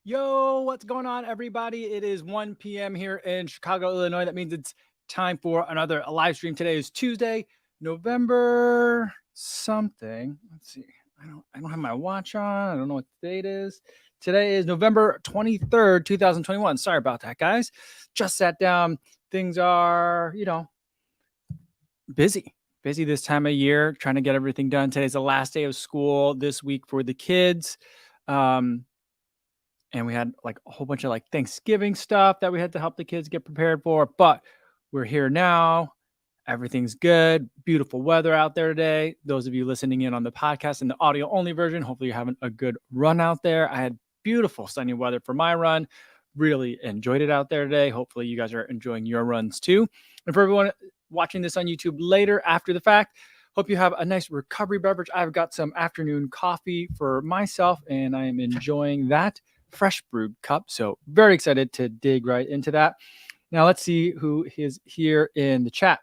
Yo, what's going on, everybody? It is 1 p.m. here in Chicago, Illinois. That means it's time for another live stream. Today is Tuesday, November something. Let's see. I don't have my watch on. I don't know what the date is. Today is November 23rd, 2021. Sorry about that, guys. Just sat down. Things are, busy. Busy this time of year, trying to get everything done. Today's the last day of school this week for the kids. And we had like a whole bunch of like Thanksgiving stuff that we had to help the kids get prepared for. But we're here now. Everything's good. Beautiful weather out there today. Those of you listening in on the podcast and the audio only version, hopefully you're having a good run out there. I had beautiful sunny weather for my run. Really enjoyed it out there today. Hopefully you guys are enjoying your runs too. And for everyone watching this on YouTube later after the fact, hope you have a nice recovery beverage. I've got some afternoon coffee for myself and I am enjoying that. Fresh brewed cup. So very excited to dig right into that. Now let's see who is here in the chat.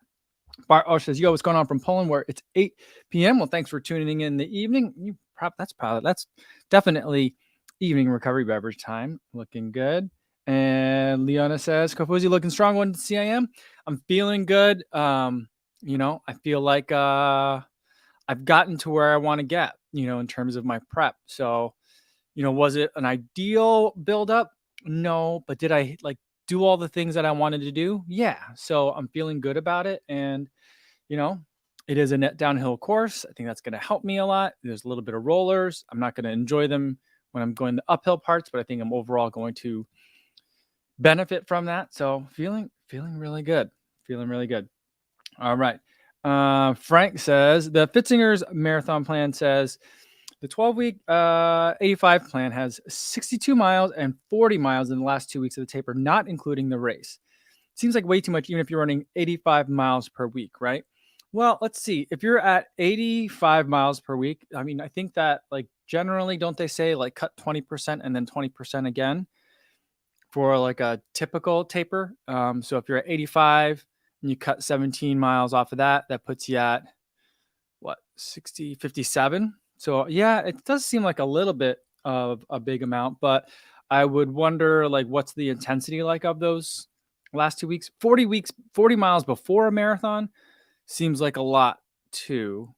Bart says, yo, what's going on from Poland where it's 8 p.m. Well, thanks for tuning in the evening. That's definitely evening recovery beverage time. Looking good. And Leona says, Kofuzi looking strong on CIM. I'm feeling good. I feel like I've gotten to where I want to get, in terms of my prep. So was it an ideal buildup? No, but did I do all the things that I wanted to do? Yeah. So I'm feeling good about it. And, it is a net downhill course. I think that's going to help me a lot. There's a little bit of rollers. I'm not going to enjoy them when I'm going the uphill parts, but I think I'm overall going to benefit from that. So feeling really good. Feeling really good. All right. Frank says the Fitzinger's marathon plan says, the 12-week 85 plan has 62 miles and 40 miles in the last 2 weeks of the taper, not including the race. Seems like way too much, even if you're running 85 miles per week, right? Well, let's see. If you're at 85 miles per week, I mean, I think that generally, don't they say cut 20% and then 20% again for a typical taper? So if you're at 85 and you cut 17 miles off of that, that puts you at what, 57? So yeah, it does seem like a little bit of a big amount, but I would wonder what's the intensity of those last 2 weeks? 40 miles before a marathon seems like a lot too,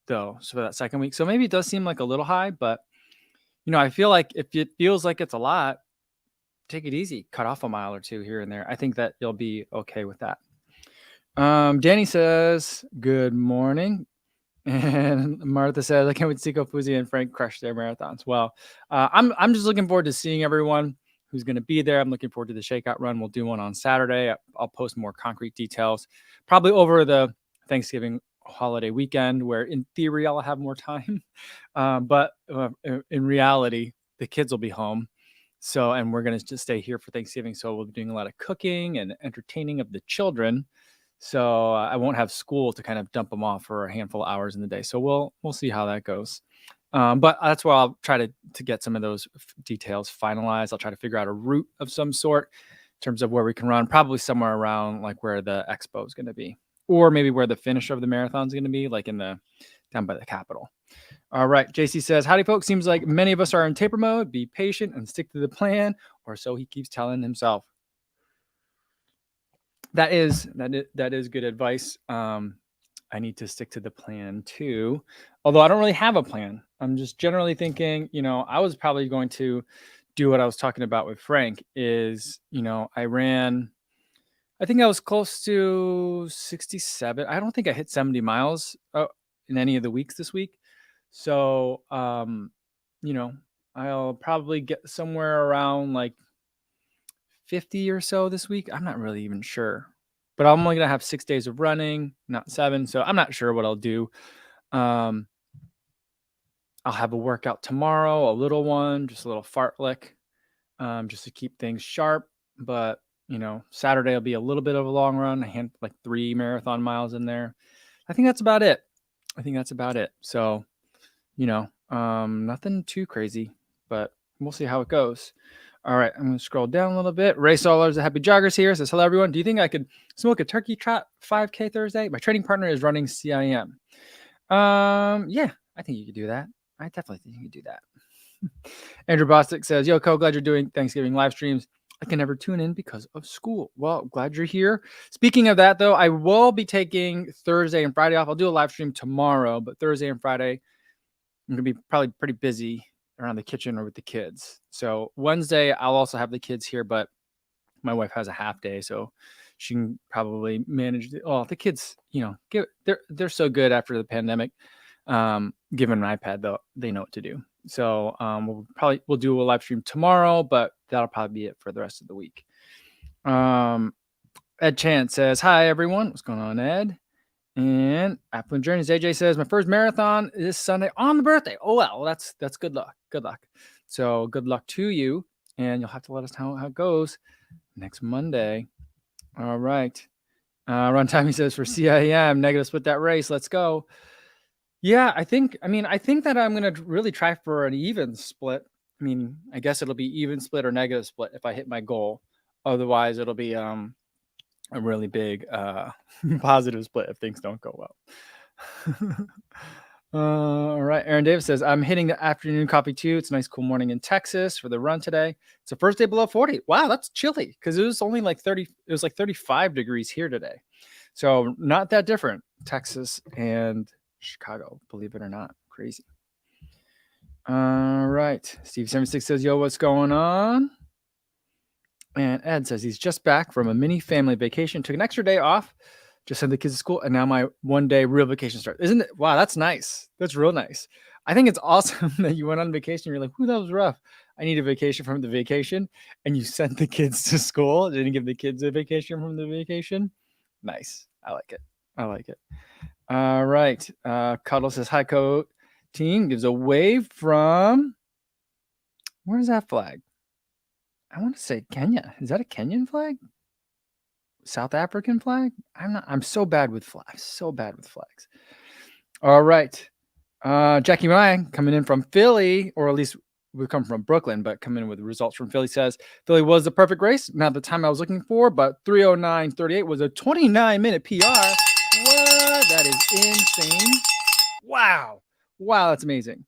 though. So for that second week, so maybe it does seem like a little high, but I feel like if it feels like it's a lot, take it easy, cut off a mile or two here and there. I think that you'll be okay with that. Danny says, good morning. And Martha says, I can't wait to see Kofuzi and Frank crush their marathons. Well, I'm just looking forward to seeing everyone who's going to be there. I'm looking forward to the shakeout run. We'll do one on Saturday. I'll post more concrete details, probably over the Thanksgiving holiday weekend, where in theory I'll have more time. But in reality, the kids will be home. So, and we're going to just stay here for Thanksgiving. So we'll be doing a lot of cooking and entertaining of the children. So I won't have school to kind of dump them off for a handful of hours in the day. So we'll see how that goes. But that's where I'll try to get some of those details finalized. I'll try to figure out a route of some sort in terms of where we can run, probably somewhere around where the expo is going to be, or maybe where the finish of the marathon is going to be, down by the Capitol. All right. JC says, howdy folks. Seems like many of us are in taper mode. Be patient and stick to the plan, or so he keeps telling himself. That is good advice. I need to stick to the plan too, although I don't really have a plan. I'm just generally thinking, I was probably going to do what I was talking about with Frank is, I think I was close to 67. I don't think I hit 70 miles in any of the weeks this week. So, I'll probably get somewhere around 50 or so this week. I'm not really even sure, but I'm only going to have 6 days of running, not 7. So I'm not sure what I'll do. I'll have a workout tomorrow, a little one, just a little fartlek, just to keep things sharp. But, Saturday will be a little bit of a long run, 3 marathon miles in there. I think that's about it. So, nothing too crazy, but we'll see how it goes. All right, I'm going to scroll down a little bit. Ray Solar's a happy joggers here. Says, hello, everyone. Do you think I could smoke a turkey trot 5K Thursday? My training partner is running CIM. Yeah, I think you could do that. I definitely think you could do that. Andrew Bostic says, yo, Co, glad you're doing Thanksgiving live streams. I can never tune in because of school. Well, glad you're here. Speaking of that, though, I will be taking Thursday and Friday off. I'll do a live stream tomorrow, but Thursday and Friday, I'm going to be probably pretty busy around the kitchen or with the kids. So Wednesday, I'll also have the kids here, but my wife has a half day, so she can probably manage the kids, they're so good after the pandemic. Given an iPad, though, they know what to do. So we'll do a live stream tomorrow, but that'll probably be it for the rest of the week. Ed Chant says, hi, everyone. What's going on, Ed? And Affluent Journeys, AJ says, my first marathon is Sunday on the birthday. Oh, well, that's good luck. Good luck. So good luck to you. And you'll have to let us know how it goes next Monday. All right. Runtime, he says, for CIM, negative split that race. Let's go. Yeah, I think that I'm going to really try for an even split. I mean, I guess it'll be even split or negative split if I hit my goal. Otherwise, it'll be a really big positive split if things don't go well. All right. Aaron Davis says, I'm hitting the afternoon coffee too. It's a nice, cool morning in Texas for the run today. It's the first day below 40. Wow, that's chilly because it was only like 30. It was like 35 degrees here today. So not that different. Texas and Chicago, believe it or not. Crazy. All right. Steve76 says, yo, what's going on? And Ed says he's just back from a mini family vacation, took an extra day off, just sent the kids to school, and now my 1 day real vacation starts. Isn't it? Wow, that's nice. That's real nice. I think it's awesome that you went on vacation. You're like, ooh, that was rough. I need a vacation from the vacation. And you sent the kids to school. Didn't give the kids a vacation from the vacation. Nice. I like it. I like it. All right. Cuddle says, hi, Co team. Gives a wave from, where's that flag? I want to say Kenya. Is that a Kenyan flag? South African flag? I'm so bad with flags. So bad with flags. All right. Jackie Ryan coming in from Philly, or at least we come from Brooklyn, but coming in with results from Philly, says Philly was the perfect race. Not the time I was looking for, but 3:09:38 was a 29-minute PR. What? That is insane. Wow. Wow, that's amazing.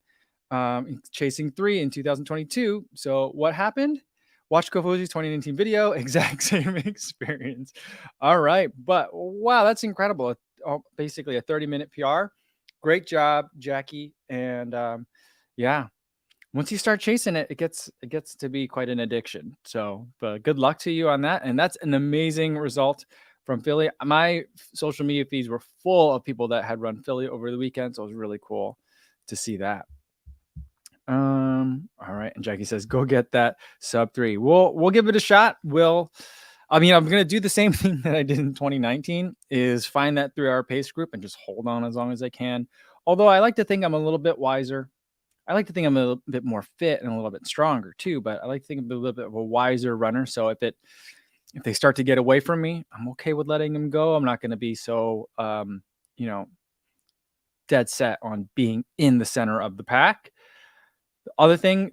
Chasing 3 in 2022. So what happened? Watch Kofuzi's 2019 video. Exact same experience. All right. But wow, that's incredible. Basically a 30-minute PR. Great job, Jackie. And yeah, once you start chasing it, it gets to be quite an addiction. So but good luck to you on that. And that's an amazing result from Philly. My social media feeds were full of people that had run Philly over the weekend. So it was really cool to see that. All right. And Jackie says, go get that sub 3. We'll give it a shot. I'm going to do the same thing that I did in 2019 is find that 3-hour pace group and just hold on as long as I can. Although I like to think I'm a little bit wiser. I like to think I'm a little bit more fit and a little bit stronger too, but I like to think I'm a little bit of a wiser runner. So if they start to get away from me, I'm okay with letting them go. I'm not going to be so, dead set on being in the center of the pack. The other thing,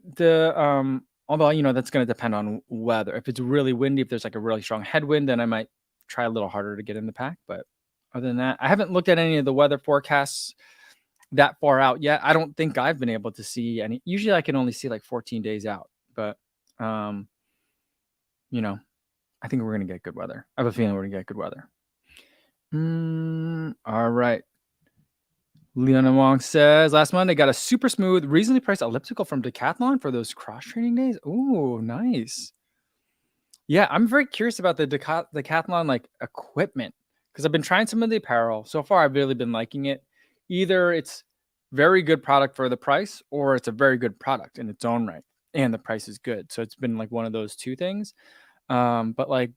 although that's going to depend on weather. If it's really windy, if there's like a really strong headwind, then I might try a little harder to get in the pack. But other than that, I haven't looked at any of the weather forecasts that far out yet. I don't think I've been able to see any. Usually, I can only see like 14 days out. But I think we're going to get good weather. I have a feeling we're going to get good weather. All right. Leona Wong says, last Monday got a super smooth, reasonably priced elliptical from Decathlon for those cross-training days. Oh, nice. Yeah, I'm very curious about the Decathlon like equipment because I've been trying some of the apparel. So far, I've really been liking it. Either it's very good product for the price or it's a very good product in its own right and the price is good. So it's been like one of those two things. But like,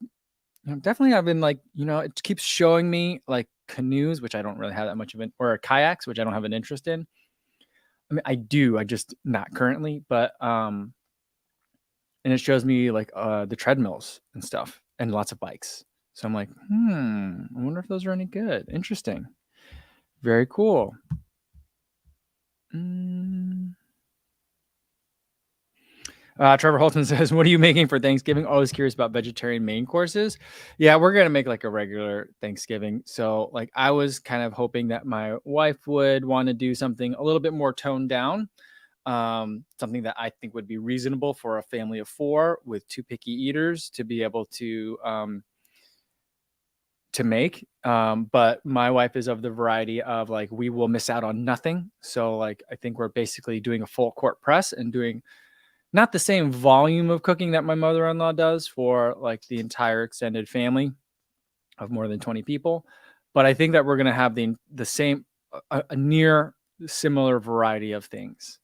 definitely I've been like, it keeps showing me like canoes, which I don't really have that much of or kayaks, which I don't have an interest in. I mean, I do, I just not currently, but and it shows me like the treadmills and stuff and lots of bikes. So I'm like, I wonder if those are any good. Interesting. Very cool. Trevor Holtzman says, what are you making for Thanksgiving? Always curious about vegetarian main courses. Yeah, we're going to make like a regular Thanksgiving. So like I was kind of hoping that my wife would want to do something a little bit more toned down. something that I think would be reasonable for a family of 4 with 2 picky eaters to be able to make. But my wife is of the variety of like, we will miss out on nothing. So like, I think we're basically doing a full court press and doing not the same volume of cooking that my mother-in-law does for like the entire extended family of more than 20 people. But I think that we're going to have the same, a near similar variety of things.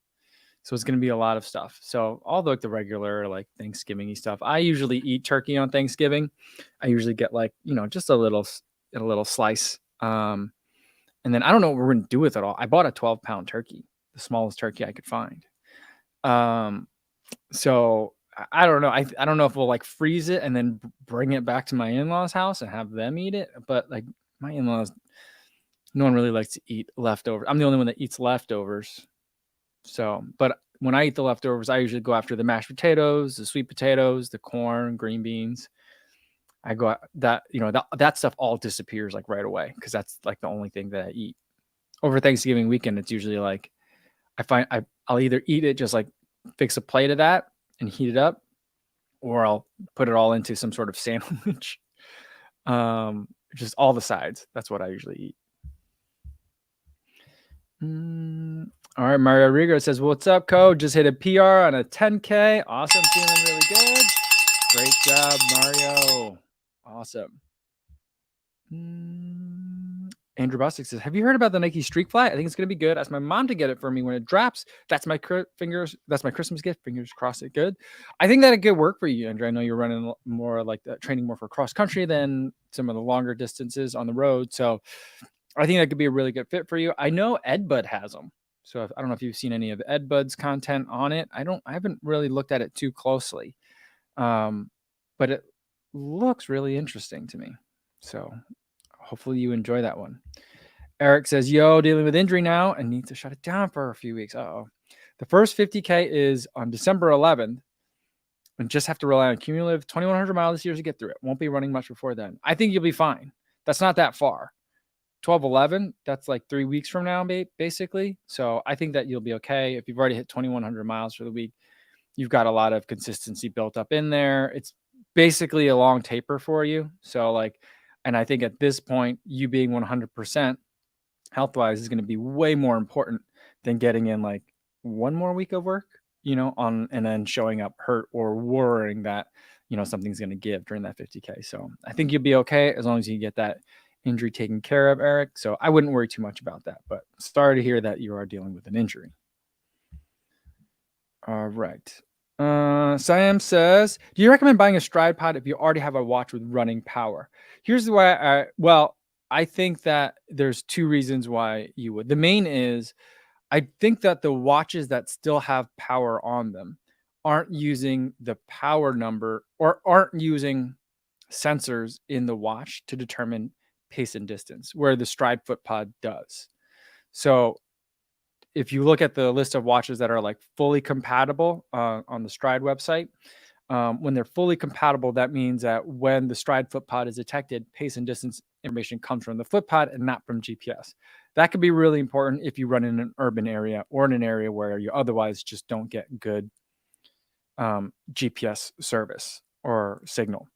So it's going to be a lot of stuff. So all the regular like Thanksgiving-y stuff. I usually eat turkey on Thanksgiving. I usually get like, just a little slice. And then I don't know what we're going to do with it all. I bought a 12-pound turkey, the smallest turkey I could find. So I don't know. I don't know if we'll like freeze it and then bring it back to my in-laws' house and have them eat it. But like my in-laws, no one really likes to eat leftovers. I'm the only one that eats leftovers. So, but when I eat the leftovers, I usually go after the mashed potatoes, the sweet potatoes, the corn, green beans. I go that, that stuff all disappears like right away because that's like the only thing that I eat. Over Thanksgiving weekend, it's usually like I'll either eat it, just like fix a plate of that and heat it up, or I'll put it all into some sort of sandwich. Just all the sides. That's what I usually eat. All right, Mario Rigo says, "What's up, Co? Just hit a PR on a 10K. Awesome, feeling really good. Great job, Mario. Awesome." Andrew Bostic says, "Have you heard about the Nike Streak Fly? I think it's gonna be good. Ask my mom to get it for me when it drops. That's my That's my Christmas gift. Fingers crossed, it good. I think that it could work for you, Andrew. I know you're running more like training more for cross country than some of the longer distances on the road, so I think that could be a really good fit for you. I know Ed Bud has them, so I don't know if you've seen any of Ed Bud's content on it. I haven't really looked at it too closely, but it looks really interesting to me. So hopefully you enjoy that one." Eric says, "Yo, dealing with injury now and need to shut it down for a few weeks. Uh-oh. The first 50K is on December 11th and just have to rely on cumulative 2,100 miles this year to get through it. Won't be running much before then. I think you'll be fine. That's not that far. 12/11, that's like 3 weeks from now, basically. So I think that you'll be okay. If you've already hit 2,100 miles for the week, you've got a lot of consistency built up in there. It's basically a long taper for you. So and I think at this point, you being 100% health-wise is going to be way more important than getting in like one more week of work, and then showing up hurt or worrying that, something's going to give during that 50K. So I think you'll be okay as long as you get that injury taken care of, Eric. So I wouldn't worry too much about that, but sorry to hear that you are dealing with an injury. All right. Siam says, "Do you recommend buying a stride pod if you already have a watch with running power?" Here's why I think that there's 2 reasons why you would. The main is I think that the watches that still have power on them aren't using the power number or aren't using sensors in the watch to determine pace and distance, where the Stride Foot Pod does. So if you look at the list of watches that are like fully compatible on the Stride website, when they're fully compatible, that means that when the Stride Foot Pod is detected, pace and distance information comes from the foot pod and not from GPS. That could be really important if you run in an urban area or in an area where you otherwise just don't get good GPS service or signal.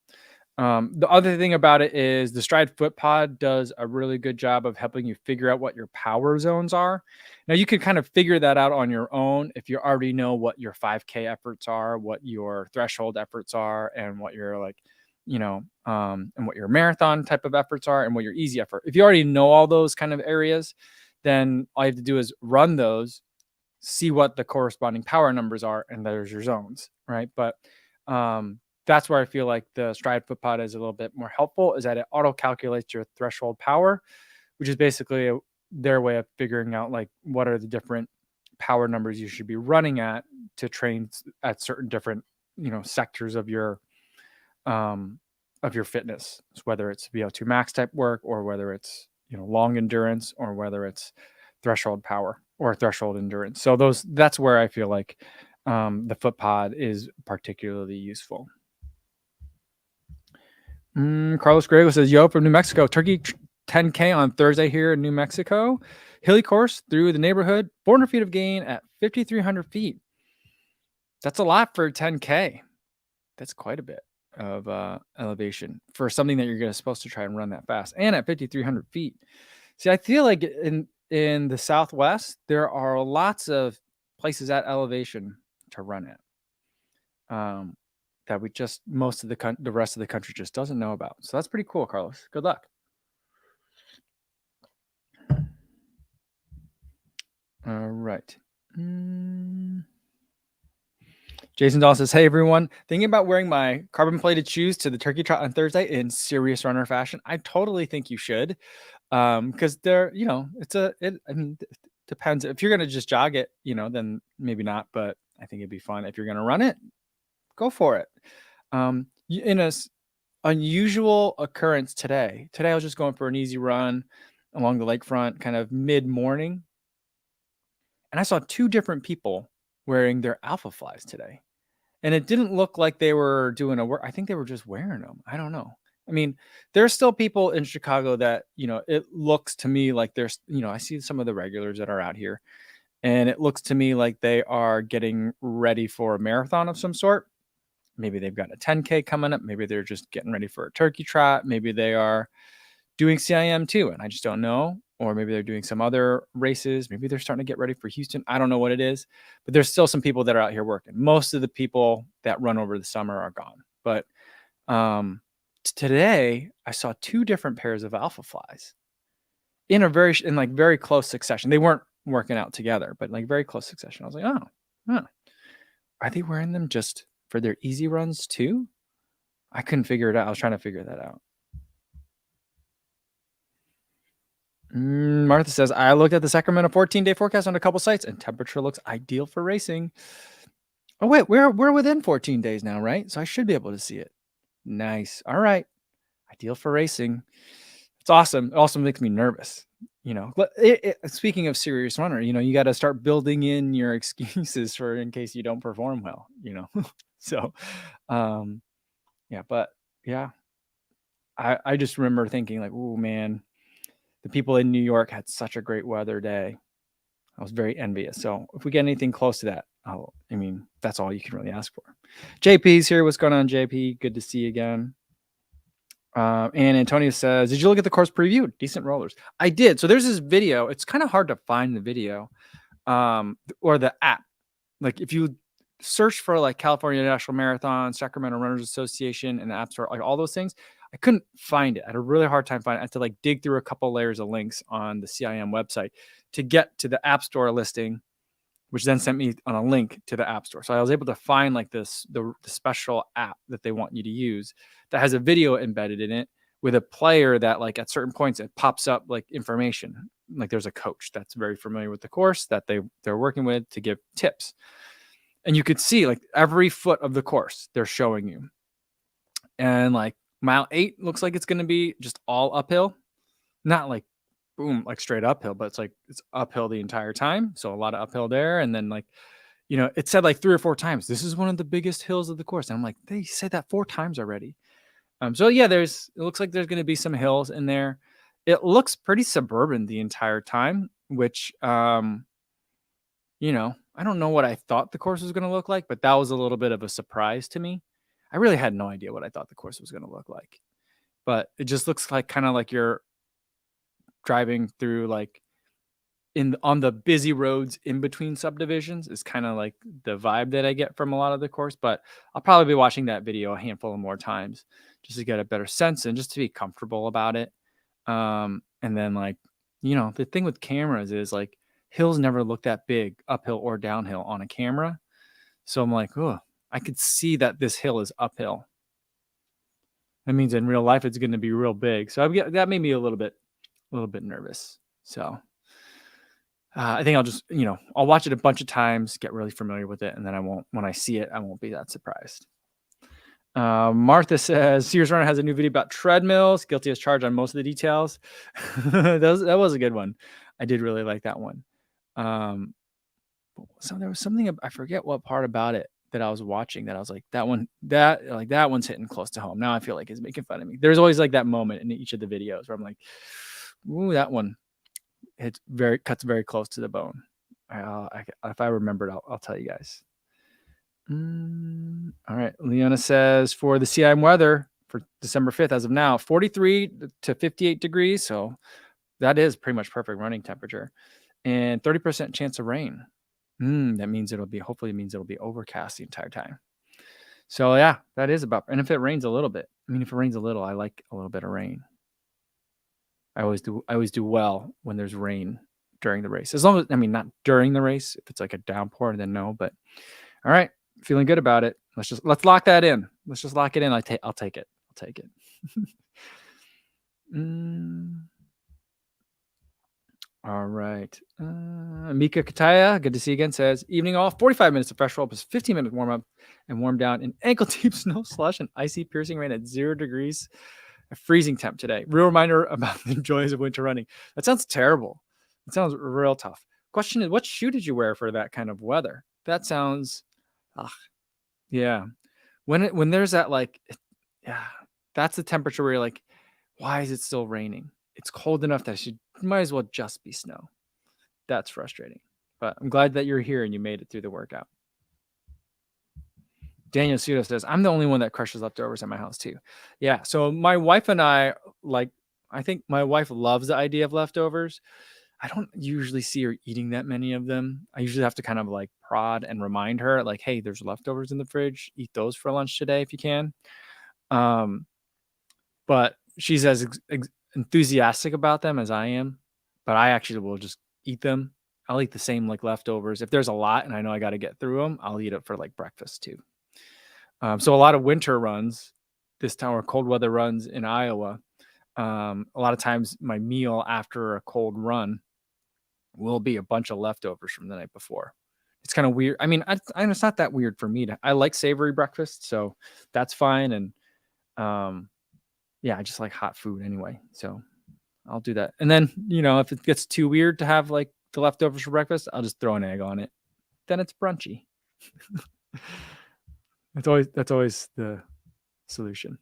The other thing about it is the Stride Foot Pod does a really good job of helping you figure out what your power zones are. Now, you can kind of figure that out on your own if you already know what your 5K efforts are, what your threshold efforts are, and what your and what your marathon type of efforts are, and what your easy effort. If you already know all those kind of areas, then all you have to do is run those, see what the corresponding power numbers are, and there's your zones, right? But that's where I feel like the Stride Foot Pod is a little bit more helpful, is that it auto calculates your threshold power, which is basically their way of figuring out like what are the different power numbers you should be running at to train at certain different sectors of your fitness, whether it's VO2 max type work or whether it's long endurance or whether it's threshold power or threshold endurance. So that's where I feel like the Foot Pod is particularly useful. Carlos Grego says, "Yo, from New Mexico, Turkey 10K on Thursday here in New Mexico. Hilly course through the neighborhood, 400 feet of gain at 5,300 feet. That's a lot for 10K. That's quite a bit of elevation for something that you're supposed to try and run that fast, and at 5,300 feet. See, I feel like in the Southwest, there are lots of places at elevation to run at, that we just most of the rest of the country just doesn't know about. So that's pretty cool, Carlos. Good luck. All right. Jason Dahl says, "Hey everyone, thinking about wearing my carbon-plated shoes to the turkey trot on Thursday in serious runner fashion. I totally think you should, because they're, I mean, it depends. If you're gonna just jog it, then maybe not. But I think it'd be fun if you're gonna run it. Go for it. In a unusual occurrence today. Today I was just going for an easy run along the lakefront, kind of mid-morning, and I saw two different people wearing their Alpha Flies today. And it didn't look like they were doing a work. I think they were just wearing them. I don't know. I mean, there's still people in Chicago that, it looks to me like there's, I see some of the regulars that are out here, and it looks to me like they are getting ready for a marathon of some sort. Maybe they've got a 10K coming up. Maybe they're just getting ready for a turkey trot. Maybe they are doing CIM too, and I just don't know. Or maybe they're doing some other races. Maybe they're starting to get ready for Houston. I don't know what it is, but there's still some people that are out here working. Most of the people that run over the summer are gone. But today I saw two different pairs of Alpha Flies in very close succession. They weren't working out together, but like very close succession. I was like, oh, are they wearing them just for their easy runs too? I couldn't figure it out. I was trying to figure that out. Martha says, I looked at the Sacramento 14-day forecast on a couple sites, and temperature looks ideal for racing. Oh, wait, we're within 14 days now, right? So I should be able to see it. Nice. All right. Ideal for racing. It's awesome. It also makes me nervous. Speaking of serious runner, you got to start building in your excuses for in case you don't perform well, So, yeah, but yeah, I just remember thinking like, oh man, the people in New York had such a great weather day. I was very envious. So if we get anything close to that, that's all you can really ask for. JP's here. What's going on, JP? Good to see you again. And Antonio says, did you look at the course preview? Decent rollers. I did. So there's this video. It's kind of hard to find the video or the app. Like if you search for like California National Marathon, Sacramento Runners Association, and the App Store, like all those things, I couldn't find it. I had a really hard time finding it. I had to like dig through a couple layers of links on the CIM website to get to the App Store listing, which then sent me on a link to the App Store. So I was able to find like the special app that they want you to use that has a video embedded in it with a player that like at certain points it pops up like information. Like there's a coach that's very familiar with the course that they're working with to give tips. And you could see like every foot of the course they're showing you. And like mile 8 looks like it's going to be just all uphill. Not like boom, like straight uphill, but it's uphill the entire time. So a lot of uphill there. And then like, it said like 3 or 4 times, this is one of the biggest hills of the course. And I'm like, they said that 4 times already. So yeah, it looks like there's going to be some hills in there. It looks pretty suburban the entire time, which, I don't know what I thought the course was going to look like, but that was a little bit of a surprise to me. I really had no idea what I thought the course was going to look like, but it just looks like kind of like you're driving through like on the busy roads in between subdivisions is kind of like the vibe that I get from a lot of the course. But I'll probably be watching that video a handful of more times just to get a better sense and just to be comfortable about it. And then like, the thing with cameras is like hills never look that big uphill or downhill on a camera. So I'm like, oh, I could see that this hill is uphill. That means in real life, it's going to be real big. So that made me a little bit nervous. So I think I'll just, I'll watch it a bunch of times, get really familiar with it. And then when I see it, I won't be that surprised. Martha says, Sears Runner has a new video about treadmills, guilty as charged on most of the details. That was a good one. I did really like that one. So there was something, I forget what part about it that I was watching that I was like, that one's hitting close to home. Now I feel like it's making fun of me. There's always like that moment in each of the videos where I'm like, ooh, that one, cuts very close to the bone. If I remember it, I'll tell you guys. All right. Leona says for the CIM weather for December 5th, as of now, 43 to 58 degrees. So that is pretty much perfect running temperature, and 30% chance of rain. That means hopefully it means it'll be overcast the entire time. So yeah, that is about, and if it rains a little bit, if it rains a little, I like a little bit of rain. I always do well when there's rain during the race. As long as, not during the race. If it's like a downpour, then no, but all right. Feeling good about it. Let's lock that in. Let's just lock it in. I'll take it. I'll take it. All right. Mika Kataya, good to see you again, says, evening all, 45 minutes of fresh roll plus 15 minutes warm up and warm down in ankle deep snow, slush, and icy piercing rain at 0 degrees. A freezing temp today. Real reminder about the joys of winter running. That sounds terrible. It sounds real tough. Question is, what shoe did you wear for that kind of weather? That sounds, yeah. When there's that, like, yeah, that's the temperature where you're like, why is it still raining? It's cold enough that it might as well just be snow. That's frustrating. But I'm glad that you're here and you made it through the workout. Daniel Sudo says, I'm the only one that crushes leftovers at my house too. Yeah. So my wife and I think my wife loves the idea of leftovers. I don't usually see her eating that many of them. I usually have to kind of like prod and remind her, like, hey, there's leftovers in the fridge. Eat those for lunch today if you can. But she's as enthusiastic about them as I am. But I actually will just eat them. I'll eat the same like leftovers. If there's a lot and I know I got to get through them, I'll eat it for like breakfast too. So a lot of winter runs this time, or cold weather runs in Iowa. A lot of times my meal after a cold run will be a bunch of leftovers from the night before. It's kind of weird. It's not that weird for me. I like savory breakfast, so that's fine. And I just like hot food anyway. So I'll do that. And then, if it gets too weird to have like the leftovers for breakfast, I'll just throw an egg on it. Then it's brunchy. That's always the solution.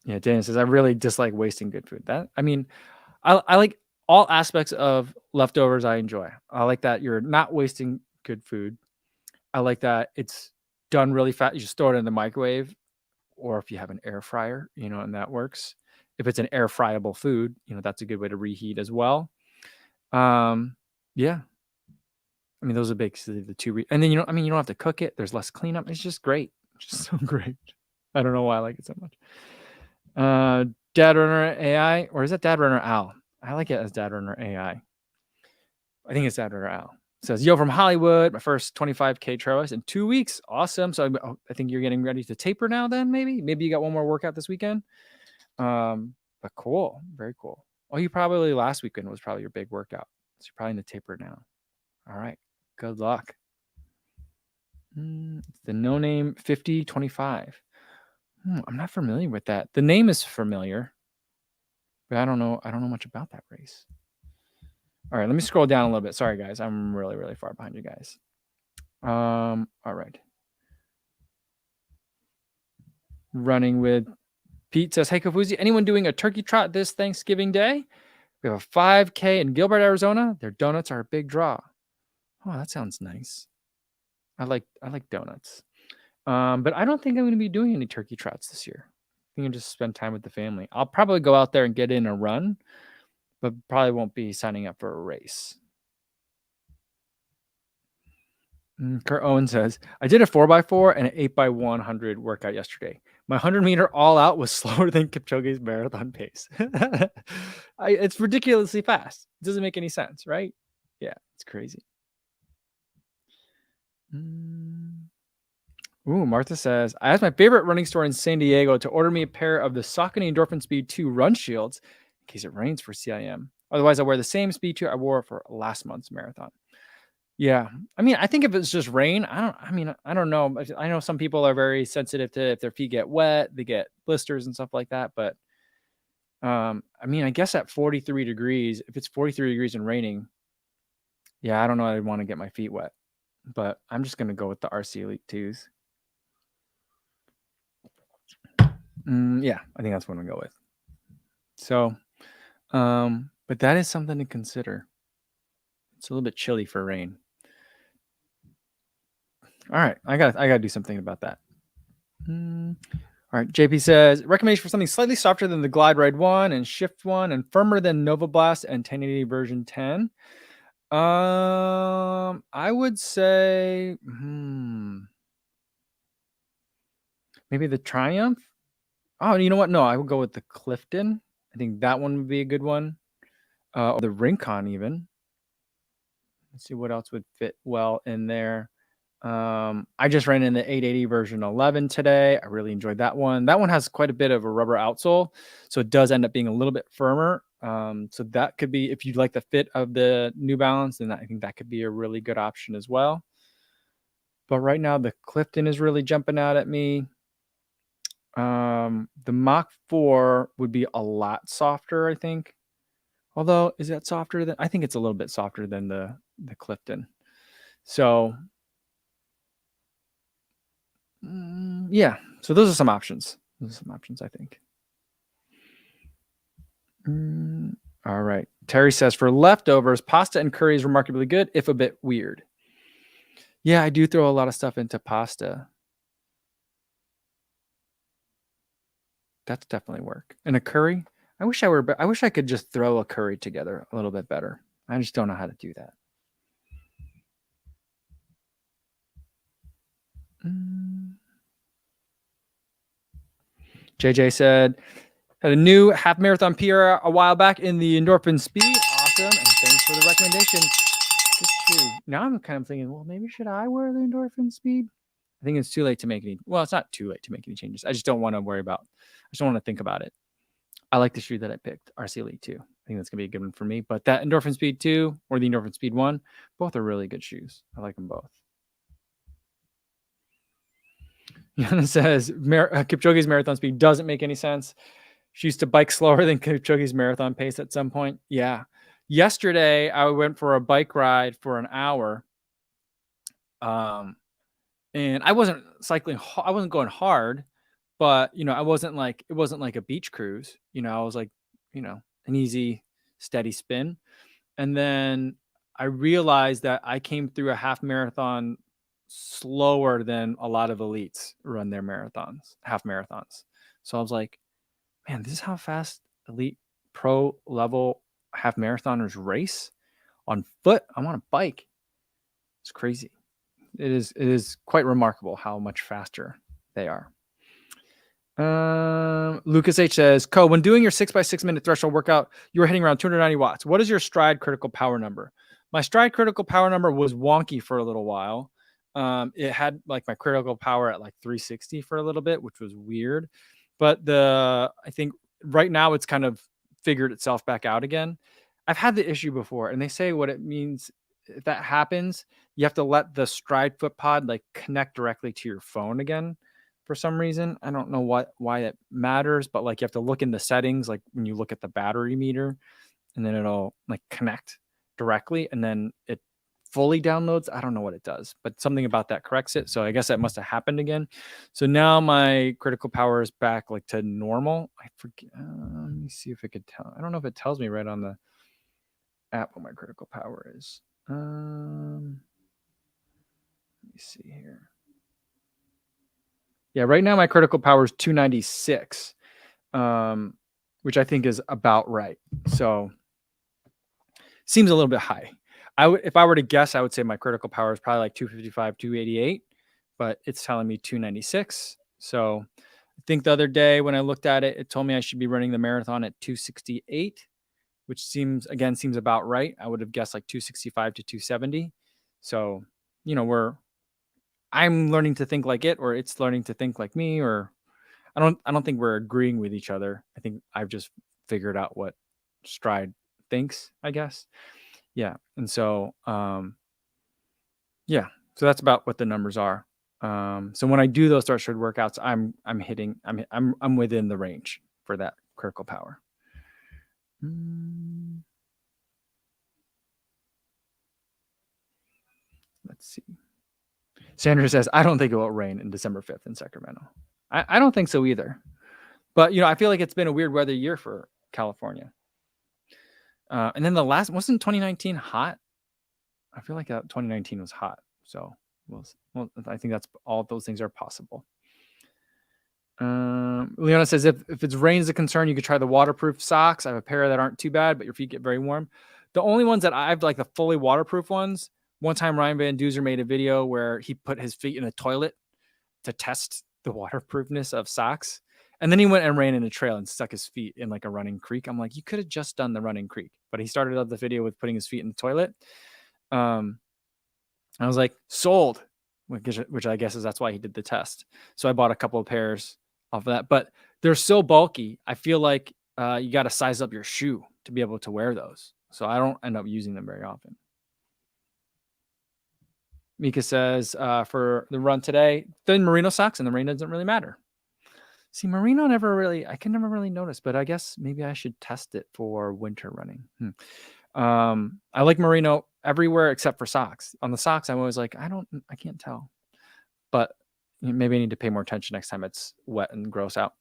Yeah, Daniel says, I really dislike wasting good food. I like all aspects of leftovers. I enjoy. I like that you're not wasting good food. I like that it's done really fast. You just throw it in the microwave, or if you have an air fryer, and that works. If it's an air fryable food, that's a good way to reheat as well. Yeah. Those are basically the two. And then, you don't have to cook it. There's less cleanup. It's just great. It's just so great. I don't know why I like it so much. Dad Runner AI, or is it Dad Runner Al? I like it as Dad Runner AI. I think it's Dad Runner Al. It says, yo, from Hollywood, my first 25K trail race in 2 weeks. Awesome. So I think you're getting ready to taper now then, maybe you got one more workout this weekend. But cool. Very cool. Oh, you probably last weekend was probably your big workout. So you're probably in the taper now. All right. Good luck. It's the no name 5025. I'm not familiar with that. The name is familiar, but I don't know much about that race. All right, let me scroll down a little bit. Sorry, guys. I'm really, really far behind you guys. All right. Running with Pete says, hey, Kofuzi, anyone doing a turkey trot this Thanksgiving Day? We have a 5K in Gilbert, Arizona. Their donuts are a big draw. Oh, that sounds nice. I like donuts. But I don't think I'm going to be doing any turkey trots this year. I think I'll just spend time with the family. I'll probably go out there and get in a run, but probably won't be signing up for a race. Kurt Owen says, I did a 4x4 and an 8x100 workout yesterday. My 100-meter all out was slower than Kipchoge's marathon pace. It's ridiculously fast. It doesn't make any sense, right? Yeah, it's crazy. Martha says, I asked my favorite running store in San Diego to order me a pair of the Saucony Endorphin Speed 2 run shields in case it rains for CIM. Otherwise, I wear the same Speed 2 I wore for last month's marathon. Yeah. I think if it's just rain, I don't know. I know some people are very sensitive to if their feet get wet, they get blisters and stuff like that. But I guess at 43 degrees, if it's 43 degrees and raining, yeah, I don't know. I'd want to get my feet wet, but I'm just going to go with the RC Elite 2s. Yeah, I think that's what I'm going to go with. So, But that is something to consider. It's a little bit chilly for rain. All right, I gotta do something about that. All right, JP says recommendation for something slightly softer than the Glide Ride 1 and Shift 1 and firmer than Nova Blast and 1080 version 10. I would say maybe the Triumph. Oh, you know what? No, I would go with the Clifton. I think that one would be a good one. Or the Rincon even. Let's see what else would fit well in there. I just ran in the 880 version 11 today. I really enjoyed that one. That one has quite a bit of a rubber outsole, so it does end up being a little bit firmer. So that could be, if you like the fit of the New Balance, then I think that could be a really good option as well. But right now, the Clifton is really jumping out at me. The Mach 4 would be a lot softer, I think. Although, is that softer than? I think it's a little bit softer than the Clifton. So, yeah. So those are some options. I think. All right. Terry says for leftovers, pasta and curry is remarkably good, if a bit weird. Yeah, I do throw a lot of stuff into pasta. That's definitely work. And a curry, I wish I could just throw a curry together a little bit better. I just don't know how to do that. JJ said, had a new half marathon PR a while back in the Endorphin Speed. Awesome. And thanks for the recommendation. Now I'm kind of thinking, well, maybe should I wear the Endorphin Speed? I think it's too late to make any. Well, it's not too late to make any changes. I just don't want to worry about. I just don't want to think about it. I like the shoe that I picked, RC Elite 2. I think that's gonna be a good one for me. But that Endorphin Speed 2 or the Endorphin Speed 1, both are really good shoes. I like them both. Yana says Kipchoge's marathon speed doesn't make any sense. She used to bike slower than Kipchoge's marathon pace at some point. Yeah. Yesterday, I went for a bike ride for an hour. And I wasn't cycling. I wasn't going hard, but it wasn't like a beach cruise. I was like, an easy, steady spin. And then I realized that I came through a half marathon slower than a lot of elites run their half marathons. So I was like, man, this is how fast elite pro level half marathoners race on foot. I'm on a bike. It's crazy. It is quite remarkable how much faster they are. Lucas H says, when doing your 6x6 minute threshold workout, you were hitting around 290 watts. What is your stride critical power number? My stride critical power number was wonky for a little while. It had like my critical power at like 360 for a little bit, which was weird. But I think right now it's kind of figured itself back out again. I've had the issue before, and they say what it means if that happens, you have to let the stride foot pod like connect directly to your phone again. For some reason, I don't know why it matters, but like you have to look in the settings, like when you look at the battery meter, and then it'll like connect directly, and then it fully downloads. I don't know what it does, but something about that corrects it. So I guess that must have happened again. So now my critical power is back like to normal. I forget. Let me see if it could tell. I don't know if it tells me right on the app what my critical power is. Let me see here. Yeah, right now my critical power is 296, which I think is about right. So seems a little bit high. If I were to guess, I would say my critical power is probably like 255, 288, but it's telling me 296. So I think the other day when I looked at it, it told me I should be running the marathon at 268, which seems about right. I would have guessed like 265 to 270. So, I'm learning to think like it, or it's learning to think like me, or I don't think we're agreeing with each other. I think I've just figured out what Stride thinks, I guess. Yeah. And so, yeah, so that's about what the numbers are. So when I do those threshold workouts, I'm within the range for that critical power. Let's see. Sandra says, I don't think it will rain in December 5th in Sacramento. I don't think so either. But, I feel like it's been a weird weather year for California. And then the last, wasn't 2019 hot? I feel like 2019 was hot. So, well, I think that's all those things are possible. Leona says if it's rain is a concern, you could try the waterproof socks. I have a pair that aren't too bad, but your feet get very warm. The only ones that I've like the fully waterproof ones. One time Ryan Van Duzer made a video where he put his feet in a toilet to test the waterproofness of socks. And then he went and ran in a trail and stuck his feet in like a running creek. I'm like, you could have just done the running creek, but he started out the video with putting his feet in the toilet. I was like, sold, which I guess is that's why he did the test. So I bought a couple of pairs off of that, but they're so bulky. I feel like you got to size up your shoe to be able to wear those. So I don't end up using them very often. Mika says for the run today, thin merino socks and the rain doesn't really matter. See, merino I can never really notice, but I guess maybe I should test it for winter running. I like merino everywhere except for socks. On the socks, I'm always like, I can't tell. But maybe I need to pay more attention next time it's wet and gross out.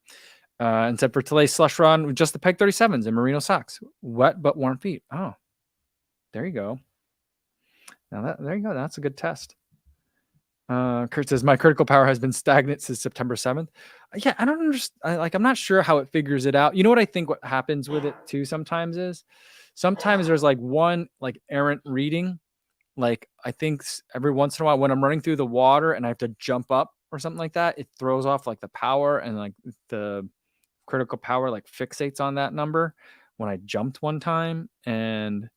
And said for today's slush run, with just the Peg 37s and merino socks, wet but warm feet. Oh, there you go. Now there you go. That's a good test. Kurt says my critical power has been stagnant since September 7th. Yeah, I don't understand. I'm not sure how it figures it out. You know what I think what happens with it too sometimes is sometimes there's like one like errant reading. Like I think every once in a while when I'm running through the water and I have to jump up or something like that, it throws off like the power and like the critical power like fixates on that number when I jumped one time. And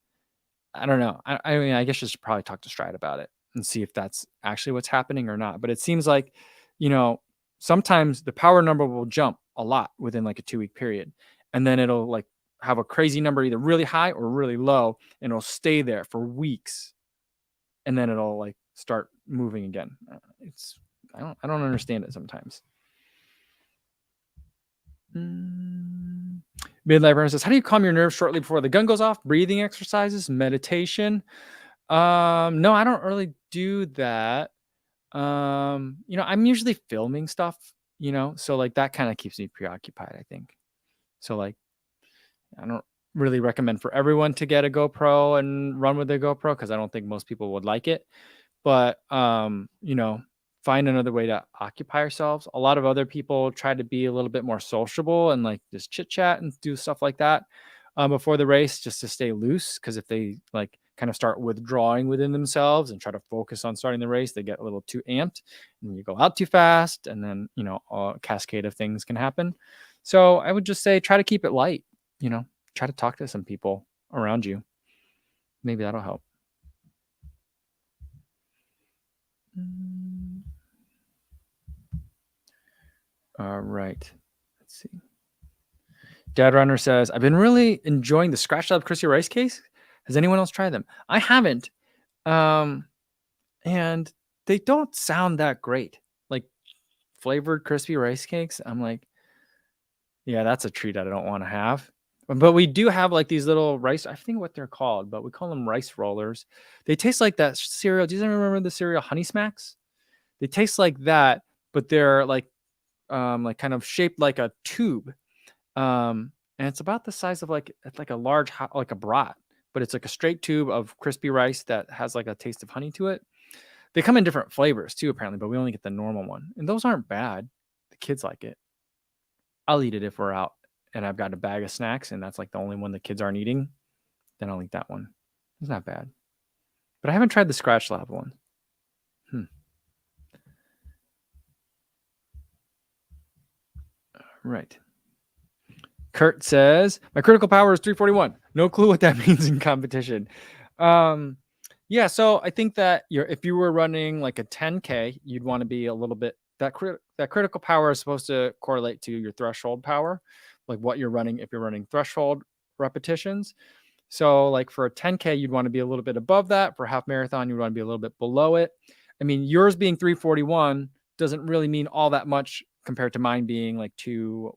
I don't know. I mean, I guess you should probably talk to Stride about it and see if that's actually what's happening or not. But it seems like, sometimes the power number will jump a lot within like a 2-week period. And then it'll like have a crazy number either really high or really low, and it'll stay there for weeks. And then it'll like start moving again. I don't understand it sometimes. Midlife Runner says, how do you calm your nerves shortly before the gun goes off? Breathing exercises, meditation. No, I don't really do that. I'm usually filming stuff, so like that kind of keeps me preoccupied, I think. So like, I don't really recommend for everyone to get a GoPro and run with a GoPro because I don't think most people would like it. But find another way to occupy yourselves. A lot of other people try to be a little bit more sociable and like just chit chat and do stuff like that before the race, just to stay loose. Because if they like kind of start withdrawing within themselves and try to focus on starting the race, they get a little too amped and you go out too fast, and then a cascade of things can happen. So I would just say try to keep it light. Try to talk to some people around you. Maybe that'll help. All right. Let's see. Dad Runner says, I've been really enjoying the Scratch Lab Crispy Rice cakes. Has anyone else tried them? I haven't. And they don't sound that great. Like flavored crispy rice cakes. I'm like, yeah, that's a treat I don't want to have. But we do have like these little rice, I think what they're called, but we call them rice rollers. They taste like that cereal. Do you remember the cereal Honey Smacks? They taste like that, but they're like kind of shaped like a tube. And it's about the size of like a large, like a brat, but it's like a straight tube of crispy rice that has like a taste of honey to it. They come in different flavors too, apparently, but we only get the normal one. And those aren't bad. The kids like it. I'll eat it if we're out and I've got a bag of snacks and that's like the only one the kids aren't eating. Then I'll eat that one. It's not bad. But I haven't tried the Scratch Lab one. Right. Kurt says, my critical power is 341. No clue what that means in competition. Yeah, so I think that if you were running like a 10K, you'd want to be a little bit, that critical power is supposed to correlate to your threshold power, like what you're running if you're running threshold repetitions. So like for a 10K, you'd want to be a little bit above that. For a half marathon, you'd want to be a little bit below it. I mean, yours being 341 doesn't really mean all that much compared to mine being like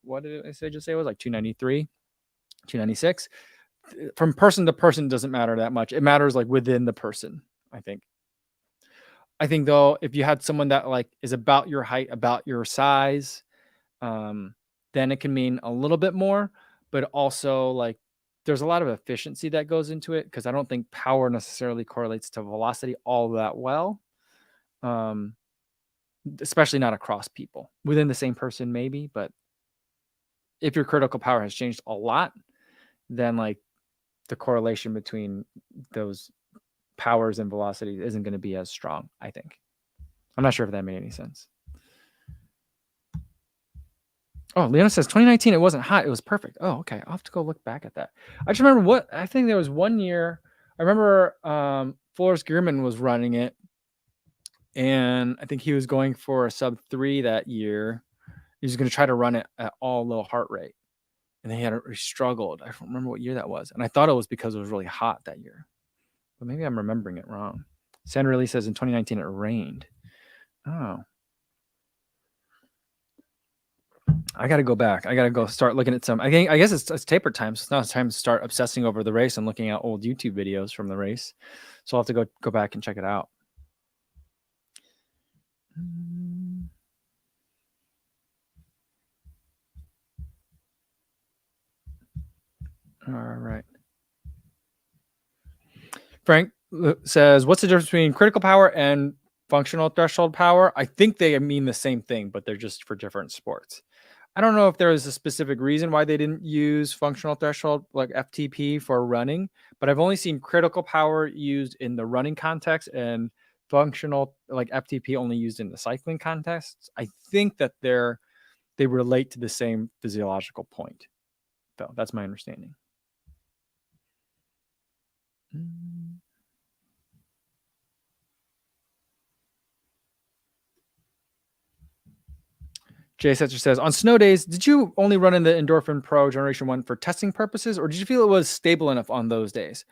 what did I just say it was like 293, 296. From person to person doesn't matter that much. It matters like within the person, I think. I think though, if you had someone that like is about your height, about your size, then it can mean a little bit more, but also like there's a lot of efficiency that goes into it because I don't think power necessarily correlates to velocity all that well. Um, Especially not across people. Within the same person, maybe, but if your critical power has changed a lot, then like the correlation between those powers and velocities isn't going to be as strong, I think. I'm not sure if that made any sense. Oh, Leona says 2019, it wasn't hot. It was perfect. Oh, okay. I'll have to go look back at that. I just remember I think there was one year. I remember Forrest Gearman was running it, and I think he was going for a sub 3 that year. He was going to try to run it at all low heart rate. And he struggled. I don't remember what year that was. And I thought it was because it was really hot that year. But maybe I'm remembering it wrong. Sandra Lee says in 2019 it rained. Oh. I got to go back. I got to go start looking at some. I guess it's taper time. So now it's time to start obsessing over the race and looking at old YouTube videos from the race. So I'll have to go back and check it out. All right. Frank says, what's the difference between critical power and functional threshold power? I think they mean the same thing, but they're just for different sports. I don't know if there was a specific reason why they didn't use functional threshold like FTP for running, but I've only seen critical power used in the running context and functional like FTP only used in the cycling context. I think that they relate to the same physiological point, though. That's my understanding. Jay Setzer says, on snow days, did you only run in the Endorphin Pro Generation 1 for testing purposes, or did you feel it was stable enough on those days?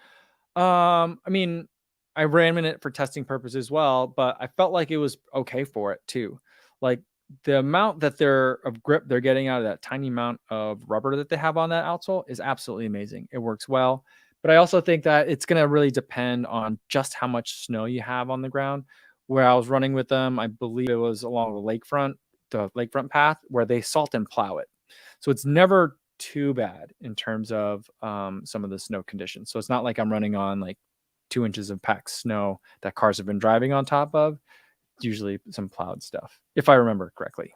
I mean, I ran in it for testing purposes as well, but I felt like it was okay for it too. Like the amount that of grip they're getting out of that tiny amount of rubber that they have on that outsole is absolutely amazing. It works well. But I also think that it's going to really depend on just how much snow you have on the ground. Where I was running with them, I believe it was along the lakefront path where they salt and plow it. So it's never too bad in terms of some of the snow conditions. So it's not like I'm running on like 2 inches of packed snow that cars have been driving on top of. It's usually some plowed stuff, if I remember correctly.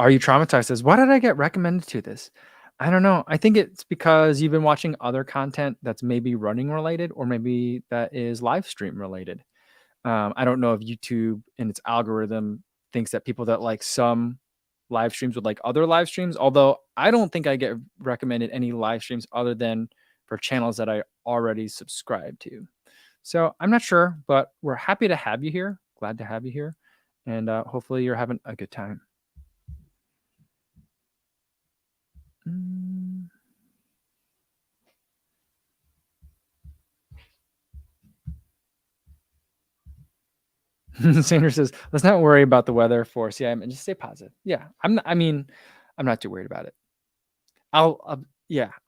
Are you traumatized? Says, why did I get recommended to this? I don't know. I think it's because you've been watching other content that's maybe running related, or maybe that is live stream related. I don't know if YouTube and its algorithm thinks that people that like some live streams would like other live streams, although I don't think I get recommended any live streams other than for channels that I already subscribe to. So I'm not sure, but we're happy to have you here. Glad to have you here. And hopefully you're having a good time. Sanders says, let's not worry about the weather for CIM and just stay positive. Yeah, I'm not too worried about it. I'll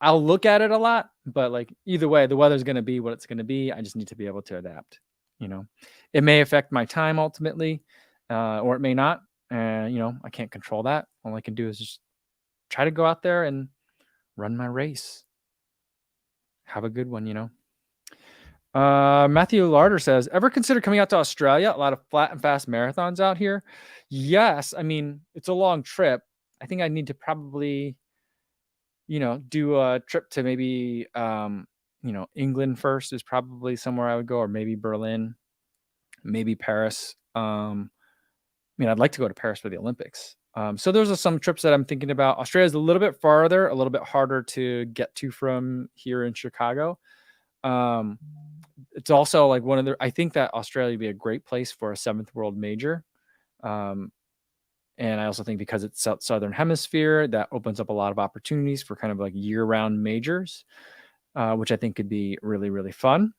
look at it a lot, but like either way, the weather's going to be what it's going to be. I just need to be able to adapt. It may affect my time ultimately, or it may not. I can't control that. All I can do is just try to go out there and run my race. Have a good one. Matthew Larder says, ever consider coming out to Australia? A lot of flat and fast marathons out here. Yes. I mean, it's a long trip. I think I need to probably, do a trip to maybe, England first is probably somewhere I would go, or maybe Berlin, maybe Paris. I'd like to go to Paris for the Olympics. So those are some trips that I'm thinking about. Australia's a little bit farther, a little bit harder to get to from here in Chicago. It's also like I think that Australia would be a great place for a 7th world major. And I also think because it's Southern Hemisphere, that opens up a lot of opportunities for kind of like year-round majors, which I think could be really, really fun.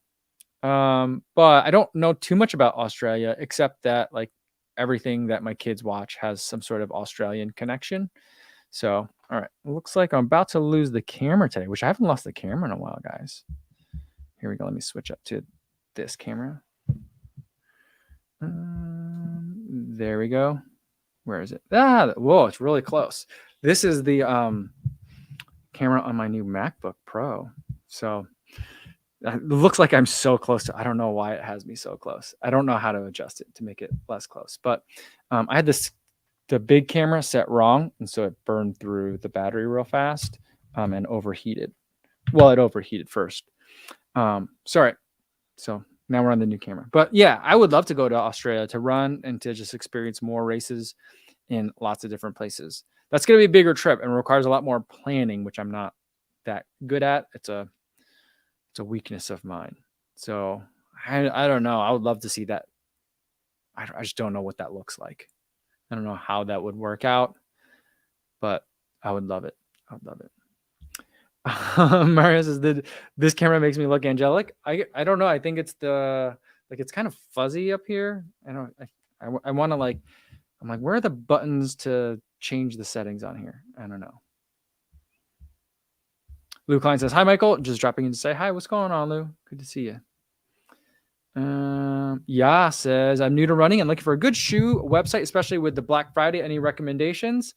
But I don't know too much about Australia, except that like everything that my kids watch has some sort of Australian connection. So, all right, looks like I'm about to lose the camera today, which I haven't lost the camera in a while, guys. Here we go. Let me switch up to this camera. There we go. Where is it? Whoa, it's really close. This is the camera on my new MacBook Pro. So it looks like I'm so close to, I don't know why it has me so close. I don't know how to adjust it to make it less close, but I had the big camera set wrong. And so it burned through the battery real fast and overheated. Well, it overheated first. Sorry. So now we're on the new camera, but yeah, I would love to go to Australia to run and to just experience more races in lots of different places. That's going to be a bigger trip and requires a lot more planning, which I'm not that good at. It's a weakness of mine. So I don't know. I would love to see that. I just don't know what that looks like. I don't know how that would work out, but I would love it. I would love it. Mario says, this camera makes me look angelic. I don't know. I think it's it's kind of fuzzy up here. I want to I'm like, where are the buttons to change the settings on here? I don't know. Lou Klein says, hi, Michael. Just dropping in to say hi. What's going on, Lou? Good to see you. Yeah says, I'm new to running and looking for a good shoe website, especially with the Black Friday. Any recommendations?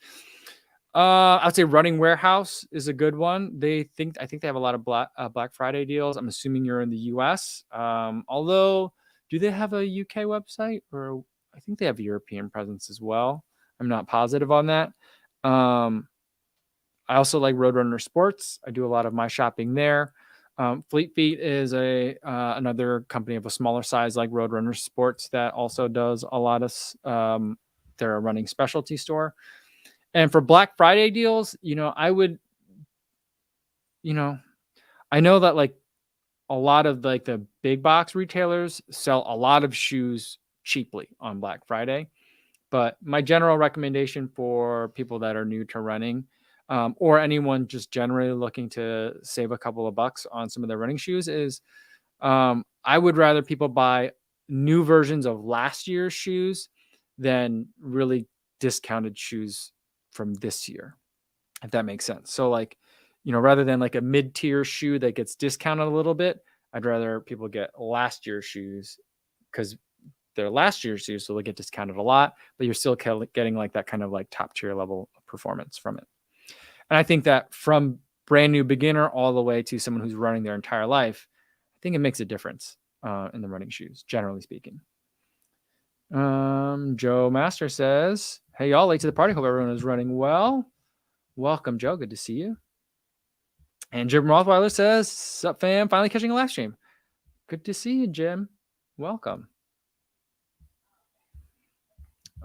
I would say Running Warehouse is a good one. I think they have a lot of Black Friday deals. I'm assuming you're in the US. Although, do they have a UK website, or I think they have European presence as well. I'm not positive on that. I also like Roadrunner Sports. I do a lot of my shopping there. Fleet Feet is another company of a smaller size like Roadrunner Sports that also does a lot of they're a running specialty store. And for Black Friday deals, I would, I know that like a lot of like the big box retailers sell a lot of shoes cheaply on Black Friday. But my general recommendation for people that are new to running, or anyone just generally looking to save a couple of bucks on some of their running shoes, is I would rather people buy new versions of last year's shoes than really discounted shoes from this year, if that makes sense. So like, rather than like a mid-tier shoe that gets discounted a little bit, I'd rather people get last year's shoes because they're last year's shoes, so they'll get discounted a lot, but you're still getting like that kind of like top tier level of performance from it. And I think that from brand new beginner all the way to someone who's running their entire life, I think it makes a difference in the running shoes, generally speaking. Joe Master says, hey, y'all, late to the party. Hope everyone is running well. Welcome, Joe. Good to see you. And Jim Rothweiler says, sup, fam? Finally catching a live stream. Good to see you, Jim. Welcome.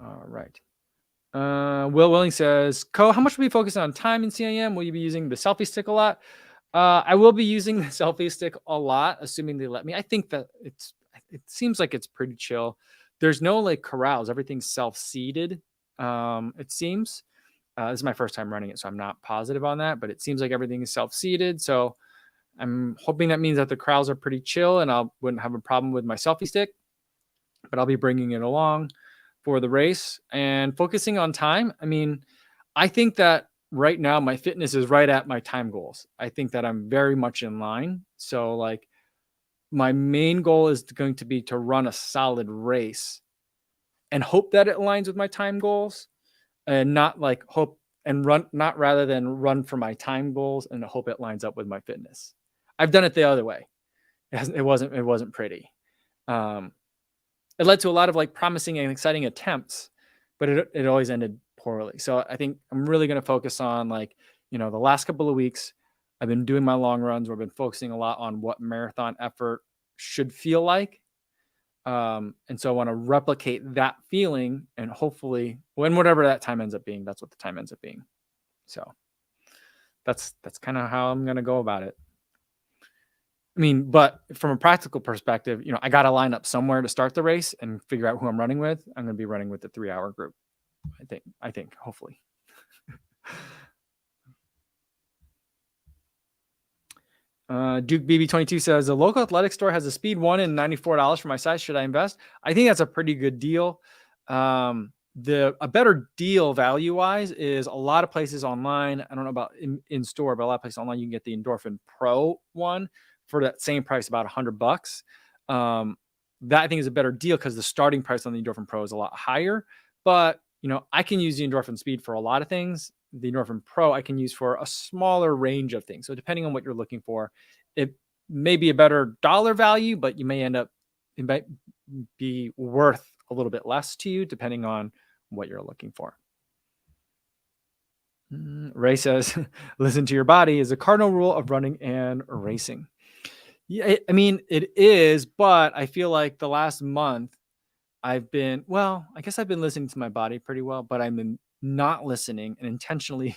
All right. Will Willing says, how much will you focus on time in CIM? Will you be using the selfie stick a lot? I will be using the selfie stick a lot, assuming they let me. I think that it seems like it's pretty chill. There's no like corrals. Everything's self-seated. It seems. This is my first time running it, so I'm not positive on that, but it seems like everything is self-seated. So I'm hoping that means that the corrals are pretty chill and I wouldn't have a problem with my selfie stick, but I'll be bringing it along for the race and focusing on time. I mean, I think that right now my fitness is right at my time goals. I think that I'm very much in line. So like my main goal is going to be to run a solid race and hope that it aligns with my time goals, and not like hope and run, not rather than run for my time goals and hope it lines up with my fitness. I've done it the other way. It wasn't pretty. It led to a lot of like promising and exciting attempts, but it always ended poorly. So I think I'm really going to focus on like, the last couple of weeks, I've been doing my long runs where I've been focusing a lot on what marathon effort should feel like. And so I want to replicate that feeling and hopefully when whatever that time ends up being, that's what the time ends up being. So that's kind of how I'm going to go about it. I mean, but from a practical perspective, I got to line up somewhere to start the race and figure out who I'm running with. I'm going to be running with the 3-hour group. I think, hopefully. Duke BB22 says the local athletic store has a speed one and $94 for my size. Should I invest? I think that's a pretty good deal. A better deal value wise is a lot of places online. I don't know about in store, but a lot of places online, you can get the Endorphin Pro one for that same price, about $100. That I think is a better deal because the starting price on the Endorphin Pro is a lot higher, but I can use the Endorphin Speed for a lot of things. The Endorphin Pro I can use for a smaller range of things. So depending on what you're looking for, it may be a better dollar value, but it might be worth a little bit less to you depending on what you're looking for. Ray says, listen to your body is a cardinal rule of running and racing. Yeah, I mean, it is, but I feel like the last month I guess I've been listening to my body pretty well, but I've been not listening and intentionally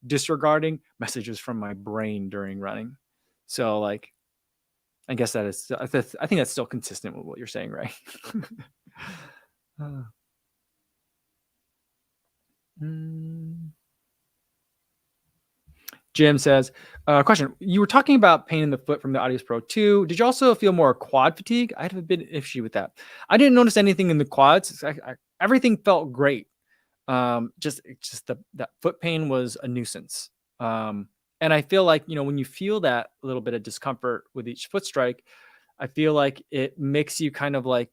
disregarding messages from my brain during running. So, like, I guess I think that's still consistent with what you're saying, right? Uh, mm. Jim says, question. You were talking about pain in the foot from the Audios Pro 2. Did you also feel more quad fatigue? I had a bit issue with that. I didn't notice anything in the quads. Everything felt great. Just that foot pain was a nuisance. And I feel like, when you feel that little bit of discomfort with each foot strike, I feel like it makes you kind of like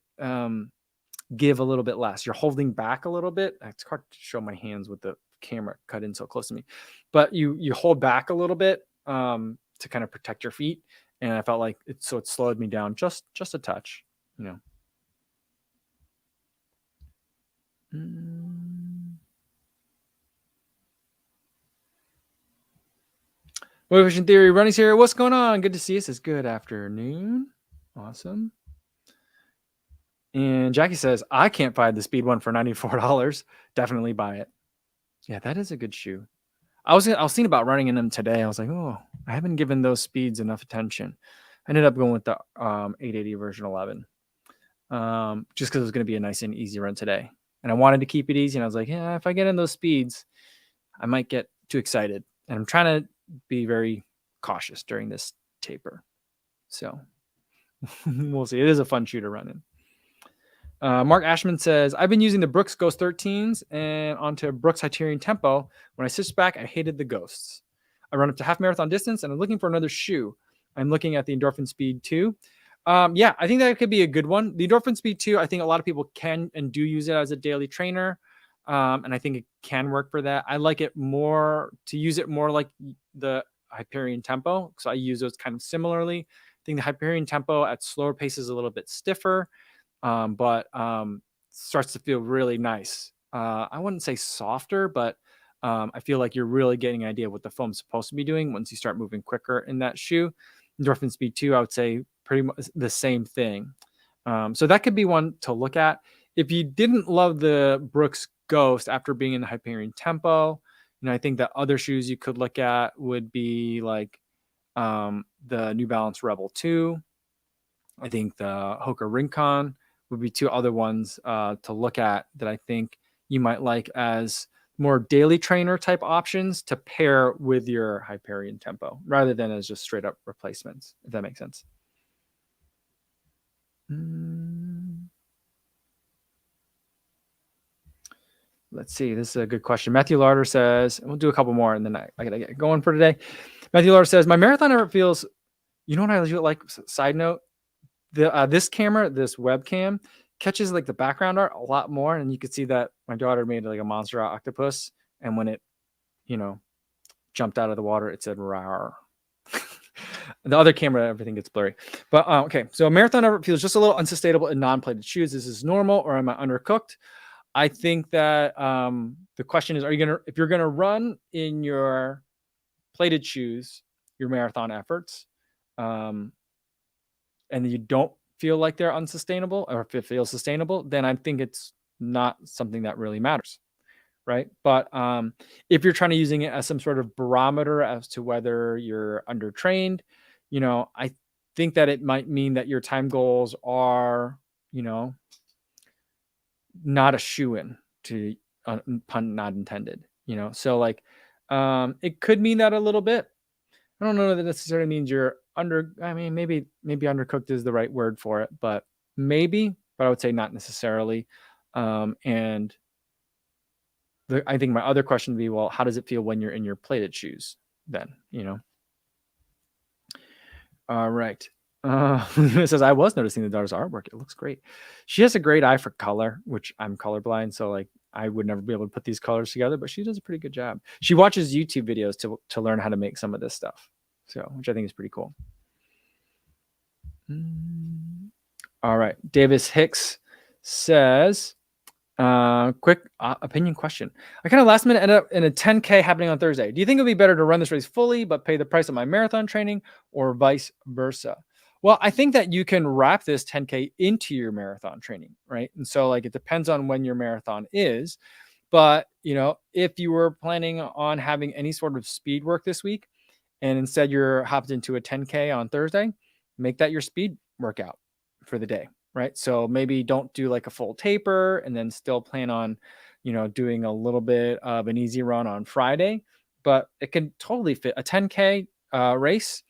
give a little bit less. You're holding back a little bit. It's hard to show my hands with the camera cut in so close to me, but you hold back a little bit to kind of protect your feet. And I felt like it slowed me down just a touch, you know. Motivation Theory Running's here. What's going on? Good to see you. Says good afternoon. Awesome. And Jackie says, I can't find the speed one for $94. Definitely buy it. Yeah, that is a good shoe. I was thinking about running in them today. I was like, oh, I haven't given those speeds enough attention. I ended up going with the 880 version 11, just because it was going to be a nice and easy run today. And I wanted to keep it easy. And I was like, yeah, if I get in those speeds, I might get too excited. And I'm trying to be very cautious during this taper. So we'll see. It is a fun shoe to run in. Mark Ashman says, I've been using the Brooks Ghost 13s and onto Brooks Hyperion Tempo. When I switched back, I hated the Ghosts. I run up to half marathon distance and I'm looking for another shoe. I'm looking at the Endorphin Speed 2. Yeah, I think that could be a good one. The Endorphin Speed 2, I think a lot of people can and do use it as a daily trainer. And I think it can work for that. I like it more to use it more like the Hyperion Tempo. So I use those kind of similarly. I think the Hyperion Tempo at slower paces is a little bit stiffer. But starts to feel really nice. I wouldn't say softer, but I feel like you're really getting an idea of what the foam's supposed to be doing once you start moving quicker in that shoe. Endorphin Speed 2, I would say pretty much the same thing. So that could be one to look at. If you didn't love the Brooks Ghost after being in the Hyperion Tempo, I think that other shoes you could look at would be like the New Balance Rebel 2. I think the Hoka Rincon would be two other ones to look at that I think you might like as more daily trainer type options to pair with your Hyperion Tempo rather than as just straight up replacements, if that makes sense. Let's see. This is a good question. Matthew Larder says, we'll do a couple more and then I got to get going for today. Matthew Larder says, my marathon effort feels, you know what I like? Side note, this camera, this webcam, catches like the background art a lot more, and you could see that my daughter made like a monster octopus, and when it, jumped out of the water, it said "rawr." The other camera, everything gets blurry. But okay, so marathon effort feels just a little unsustainable in non-plated shoes. Is this normal, or am I undercooked? I think that the question is, if you're gonna run in your plated shoes, your marathon efforts, and you don't feel like they're unsustainable, or if it feels sustainable, then I think it's not something that really matters, right? But if you're trying to using it as some sort of barometer as to whether you're undertrained, I think that it might mean that your time goals are, not a shoe-in to pun not intended, so like it could mean that a little bit. I don't know that necessarily means you're maybe undercooked is the right word for it, but I would say not necessarily. And I think my other question would be, well, how does it feel when you're in your plated shoes then, All right. It says, I was noticing the daughter's artwork. It looks great. She has a great eye for color, which I'm colorblind. So like, I would never be able to put these colors together, but she does a pretty good job. She watches YouTube videos to learn how to make some of this stuff, so which I think is pretty cool. All right, Davis Hicks says, quick opinion question. I kind of last minute ended up in a 10K happening on Thursday. Do you think it would be better to run this race fully but pay the price of my marathon training, or vice versa? Well, I think that you can wrap this 10K into your marathon training, right? And so like it depends on when your marathon is. But, if you were planning on having any sort of speed work this week and instead you're hopped into a 10K on Thursday, make that your speed workout for the day, right? So maybe don't do like a full taper and then still plan on, doing a little bit of an easy run on Friday, but it can totally fit a 10K race.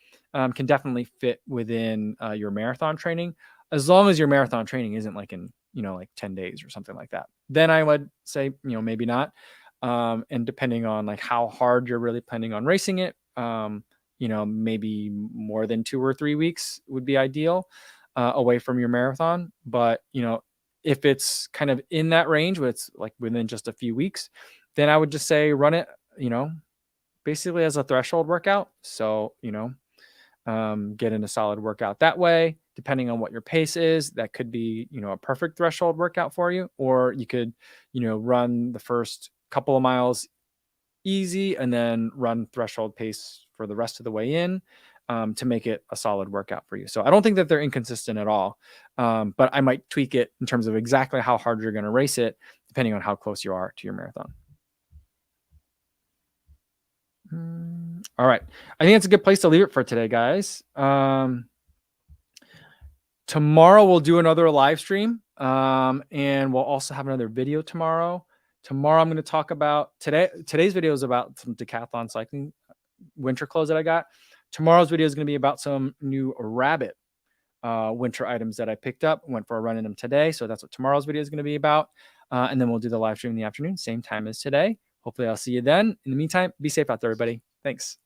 Can definitely fit within your marathon training, as long as your marathon training isn't like in, like 10 days or something like that. Then I would say, maybe not. And depending on like how hard you're really planning on racing it, maybe more than 2 or 3 weeks would be ideal away from your marathon. But, if it's kind of in that range where it's like within just a few weeks, then I would just say run it, basically as a threshold workout. So, get in a solid workout that way. Depending on what your pace is, that could be, a perfect threshold workout for you. Or you could, run the first couple of miles easy and then run threshold pace for the rest of the way in, to make it a solid workout for you. So I don't think that they're inconsistent at all. But I might tweak it in terms of exactly how hard you're going to race it, depending on how close you are to your marathon. All right. I think it's a good place to leave it for today, guys. Tomorrow we'll do another live stream, and we'll also have another video tomorrow. Tomorrow I'm going to talk about today's video is about some decathlon cycling winter clothes that I got. Tomorrow's video is going to be about some new Rabbit winter items that I picked up. Went for a run in them today, so that's what tomorrow's video is going to be about. And then we'll do the live stream in the afternoon, same time as today. Hopefully I'll see you then. In the meantime, be safe out there, everybody. Thanks.